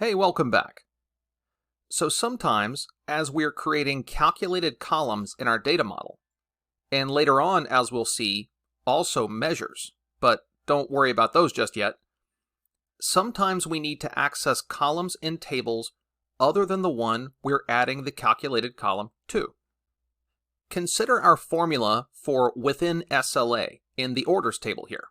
Hey, welcome back. So sometimes, as we're creating calculated columns in our data model, and later on, as we'll see, also measures, but don't worry about those just yet, sometimes we need to access columns in tables other than the one we're adding the calculated column to. Consider our formula for within SLA in the orders table here.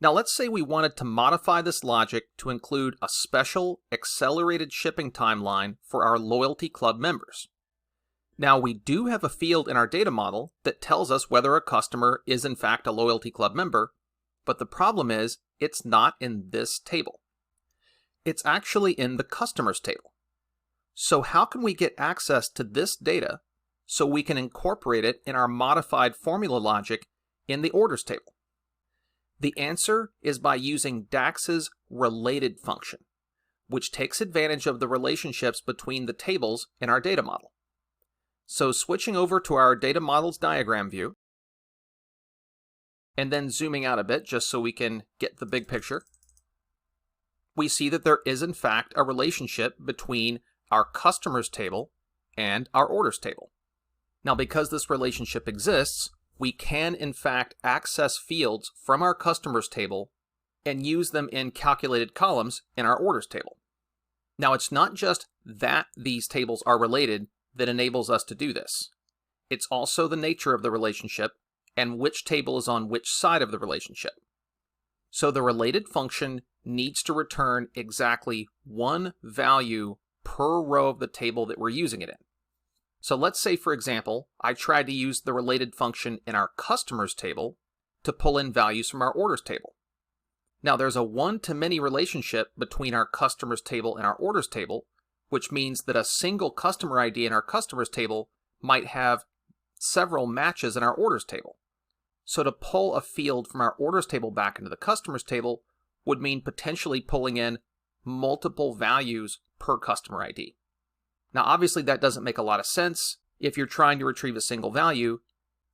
Now let's say we wanted to modify this logic to include a special accelerated shipping timeline for our loyalty club members. Now we do have a field in our data model that tells us whether a customer is in fact a loyalty club member, but the problem is it's not in this table. It's actually in the customers table. So how can we get access to this data so we can incorporate it in our modified formula logic in the orders table? The answer is by using DAX's related function, which takes advantage of the relationships between the tables in our data model. So switching over to our data models diagram view, and then zooming out a bit just so we can get the big picture, we see that there is in fact a relationship between our customers table and our orders table. Now because this relationship exists, we can in fact access fields from our customers table and use them in calculated columns in our orders table. Now it's not just that these tables are related that enables us to do this. It's also the nature of the relationship and which table is on which side of the relationship. So the related function needs to return exactly one value per row of the table that we're using it in. So let's say, for example, I tried to use the related function in our customers table to pull in values from our orders table. Now there's a one-to-many relationship between our customers table and our orders table, which means that a single customer ID in our customers table might have several matches in our orders table. So to pull a field from our orders table back into the customers table would mean potentially pulling in multiple values per customer ID. Now obviously that doesn't make a lot of sense if you're trying to retrieve a single value,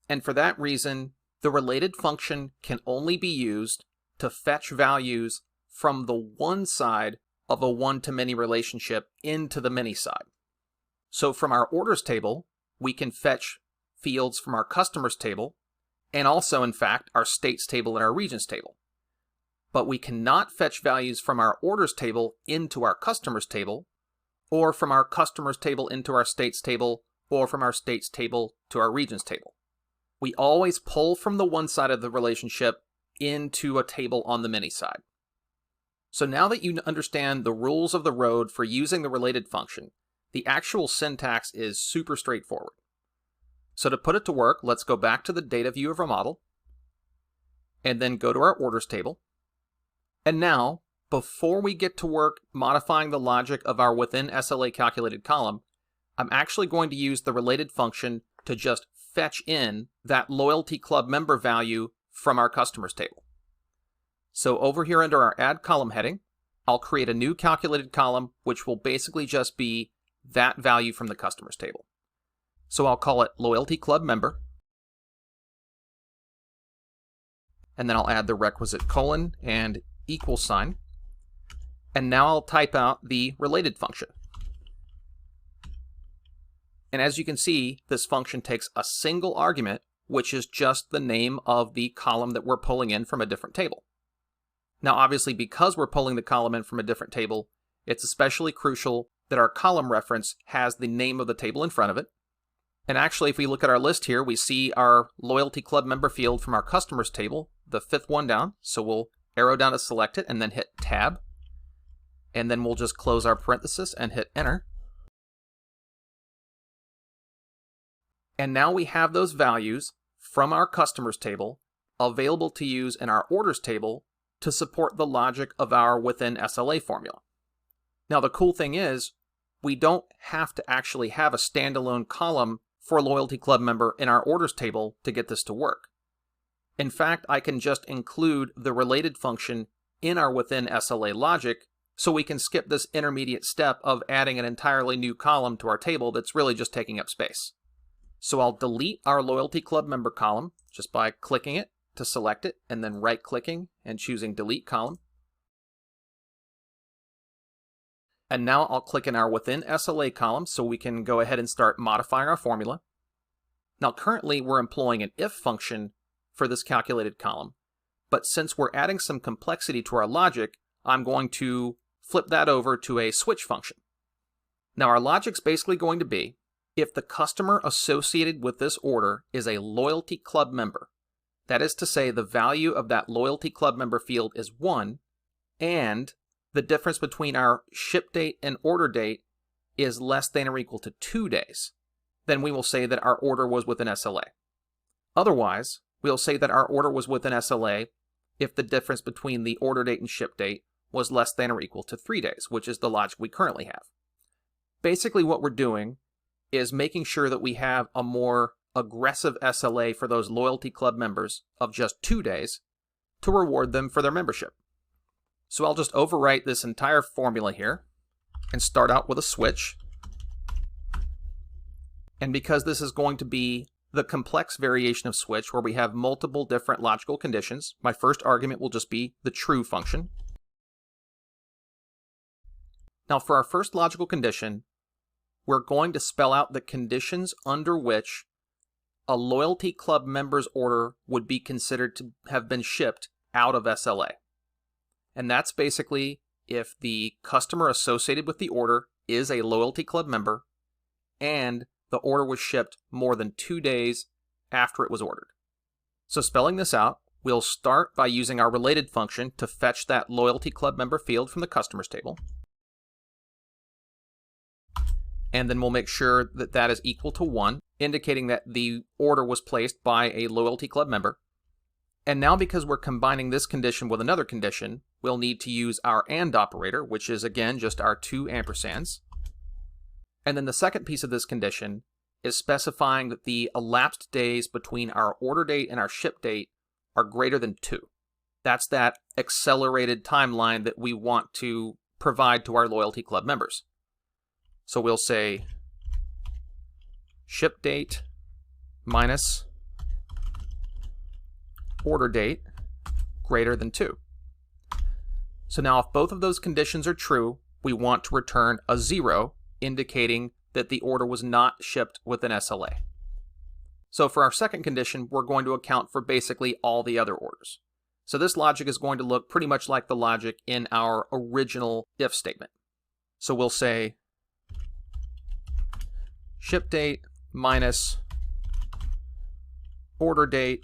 and for that reason, the related function can only be used to fetch values from the one side of a one-to-many relationship into the many side. So from our orders table, we can fetch fields from our customers table, and also in fact our states table and our regions table. But we cannot fetch values from our orders table into our customers table, or from our customers table into our states table, or from our states table to our regions table. We always pull from the one side of the relationship into a table on the many side. So now that you understand the rules of the road for using the related function, the actual syntax is super straightforward. So to put it to work, let's go back to the data view of our model, and then go to our orders table. And now, before we get to work modifying the logic of our within SLA calculated column, I'm actually going to use the related function to just fetch in that loyalty club member value from our customers table. So over here under our add column heading, I'll create a new calculated column which will basically just be that value from the customers table. So I'll call it loyalty club member, and then I'll add the requisite colon and equal sign. And now I'll type out the related function. And as you can see, this function takes a single argument, which is just the name of the column that we're pulling in from a different table. Now obviously, because we're pulling the column in from a different table, it's especially crucial that our column reference has the name of the table in front of it. And actually, if we look at our list here, we see our loyalty club member field from our customers table, the fifth one down. So we'll arrow down to select it and then hit tab. And then we'll just close our parenthesis and hit enter. And now we have those values from our customers table available to use in our orders table to support the logic of our within SLA formula. Now the cool thing is, we don't have to actually have a standalone column for a loyalty club member in our orders table to get this to work. In fact, I can just include the related function in our within SLA logic, so we can skip this intermediate step of adding an entirely new column to our table that's really just taking up space. So I'll delete our loyalty club member column just by clicking it to select it, and then right-clicking and choosing delete column. And now I'll click in our Within SLA column so we can go ahead and start modifying our formula. Now currently we're employing an if function for this calculated column, but since we're adding some complexity to our logic, I'm going to flip that over to a switch function. Now our logic's basically going to be, if the customer associated with this order is a loyalty club member, that is to say the value of that loyalty club member field is 1, and the difference between our ship date and order date is less than or equal to 2 days, then we will say that our order was within SLA. Otherwise, we'll say that our order was within SLA if the difference between the order date and ship date was less than or equal to 3 days, which is the logic we currently have. Basically what we're doing is making sure that we have a more aggressive SLA for those loyalty club members of just 2 days to reward them for their membership. So I'll just overwrite this entire formula here and start out with a switch. And because this is going to be the complex variation of switch where we have multiple different logical conditions, my first argument will just be the true function. Now for our first logical condition, we're going to spell out the conditions under which a loyalty club member's order would be considered to have been shipped out of SLA. And that's basically if the customer associated with the order is a loyalty club member and the order was shipped more than 2 days after it was ordered. So spelling this out, we'll start by using our related function to fetch that loyalty club member field from the customers table. And then we'll make sure that that is equal to 1, indicating that the order was placed by a loyalty club member. And now because we're combining this condition with another condition, we'll need to use our AND operator, which is again just our 2 ampersands. And then the second piece of this condition is specifying that the elapsed days between our order date and our ship date are greater than 2. That's that accelerated timeline that we want to provide to our loyalty club members. So we'll say ship date minus order date greater than 2. So now if both of those conditions are true, we want to return a 0, indicating that the order was not shipped within SLA. So for our second condition, we're going to account for basically all the other orders. So this logic is going to look pretty much like the logic in our original if statement. So we'll say ship date minus order date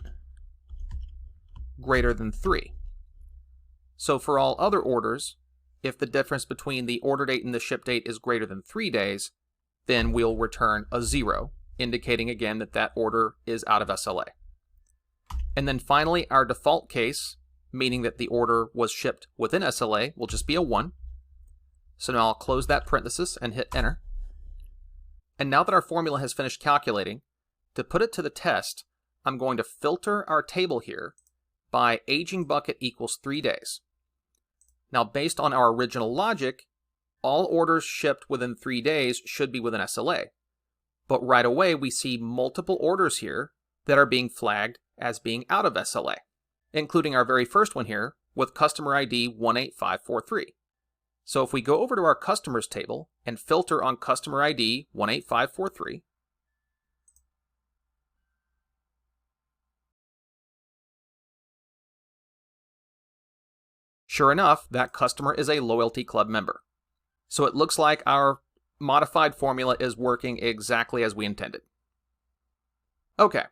greater than 3. So for all other orders, if the difference between the order date and the ship date is greater than 3 days, then we'll return a 0, indicating again that that order is out of SLA. And then finally, our default case, meaning that the order was shipped within SLA, will just be a 1. So now I'll close that parenthesis and hit enter. And now that our formula has finished calculating, to put it to the test, I'm going to filter our table here by aging bucket equals 3 days. Now based on our original logic, all orders shipped within 3 days should be within SLA. But right away we see multiple orders here that are being flagged as being out of SLA, including our very first one here with customer ID 18543. So if we go over to our customers table and filter on customer ID 18543, sure enough, that customer is a loyalty club member. So it looks like our modified formula is working exactly as we intended. Okay,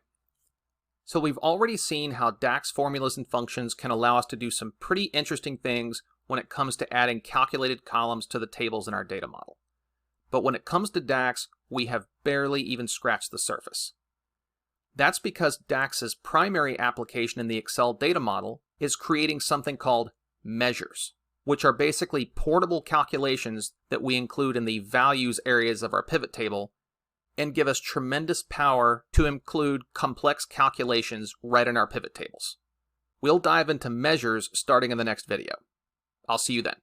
so we've already seen how DAX formulas and functions can allow us to do some pretty interesting things when it comes to adding calculated columns to the tables in our data model. But when it comes to DAX, we have barely even scratched the surface. That's because DAX's primary application in the Excel data model is creating something called measures, which are basically portable calculations that we include in the values areas of our pivot table and give us tremendous power to include complex calculations right in our pivot tables. We'll dive into measures starting in the next video. I'll see you then.